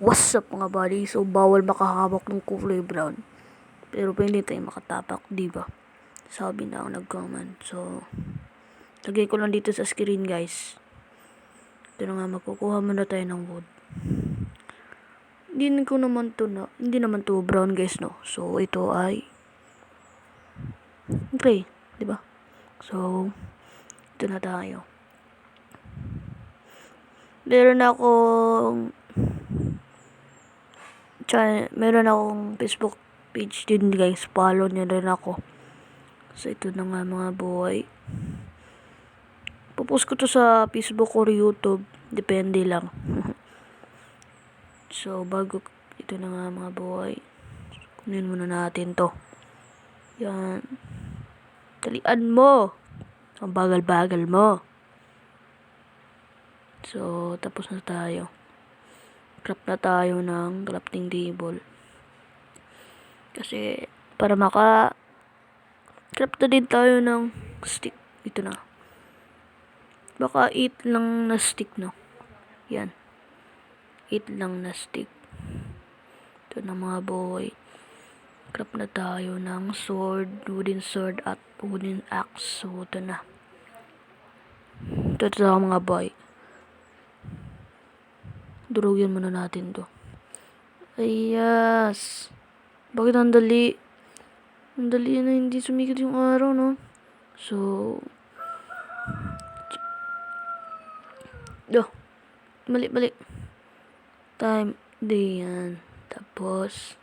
What's up mga buddy? So, bawal makahawak ng kulay brown. Pero pwede tayo makatapak, diba? Sabi na ang nag-comment. So, lagay ko lang dito sa screen, guys. Ito na nga, magkukuha muna tayo ng wood. Hindi naman to brown, guys, no? So, ito ay gray, diba? So, ito na tayo. Meron akong Facebook page din, guys. Follow niyo rin ako. So, ito na nga mga boy. Popost ko to sa Facebook or YouTube. Depende lang. So, ito na nga mga boy. Kunin muna natin to. Yan. Talian mo. Ang bagal-bagal mo. So, tapos na tayo. Craft na tayo ng crafting table. Kasi, para craft na din tayo ng stick. Ito na. Baka 8 lang na stick, no? Yan. 8 lang na stick. Ito na mga boy. Craft na tayo ng wooden sword at wooden axe. So, ito na. Ito na mga boy. Durugin muna natin to. Ay, yes. Bakit ang dali? Ang dali na hindi sumikat yung araw, no? So, mali. Time, day, yan. Tapos,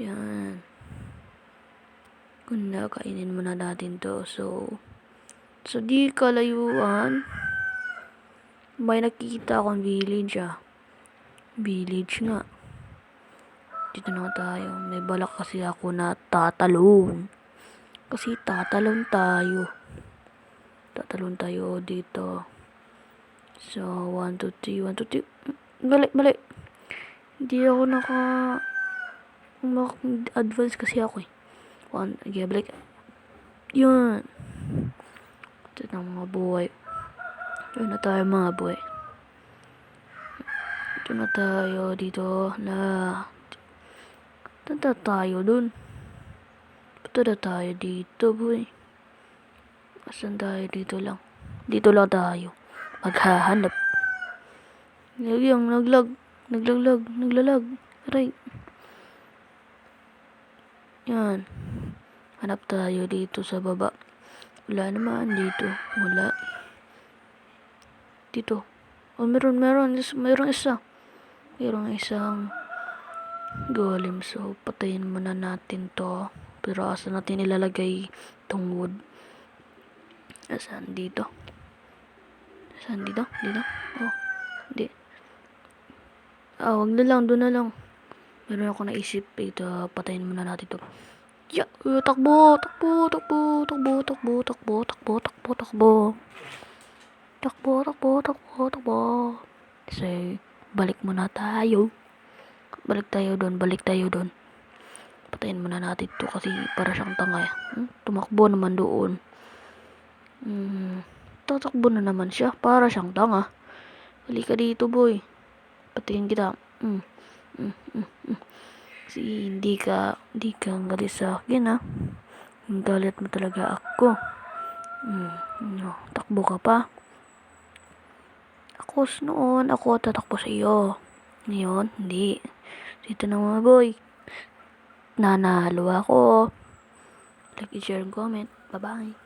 yan. Kainin muna natin to. So, di kalayuan. May nakikita akong village, Village nga. Dito na tayo. May balak kasi ako na tatalon. Kasi tatalon tayo. Tatalon tayo dito. So, 1, 2, 3, 1, 2, 3. Mali. Hindi ako advance kasi ako, 1, balik. Yun. Ito na mga boy. Ito na tayo mga boy. Ito na tayo dito na. Punta tayo dun. Punta na tayo dito, boy. Asan tayo? Dito lang. Dito lang tayo. Maghahanap. Naglalag. Aray. Yan. Hanap tayo dito sa baba. Wala naman dito. Wala. Dito. Oh, meron isa. Merong isang golem. So, patayin muna natin to. Pero asan natin ilalagay itong wood? Asan dito? Dito? Oh, hindi. Wag na lang. Doon na lang. Meron ako naisip. Ito, patayin muna natin to. Yeah, takbo. So, balik tayo doon. Patayin muna natin to kasi para siyang tanga. Tumakbo naman doon. Tatakbo na naman siya para siyang tanga. Halika dito, boy. Patayin kita. Kasi hindi ka galit sa akin, galit mo talaga ako. Takbo ka pa. Ako tatakbo sa iyo. Ngayon, hindi. Dito na mga boy. Nanalo ako. Like, share, comment. Bye-bye.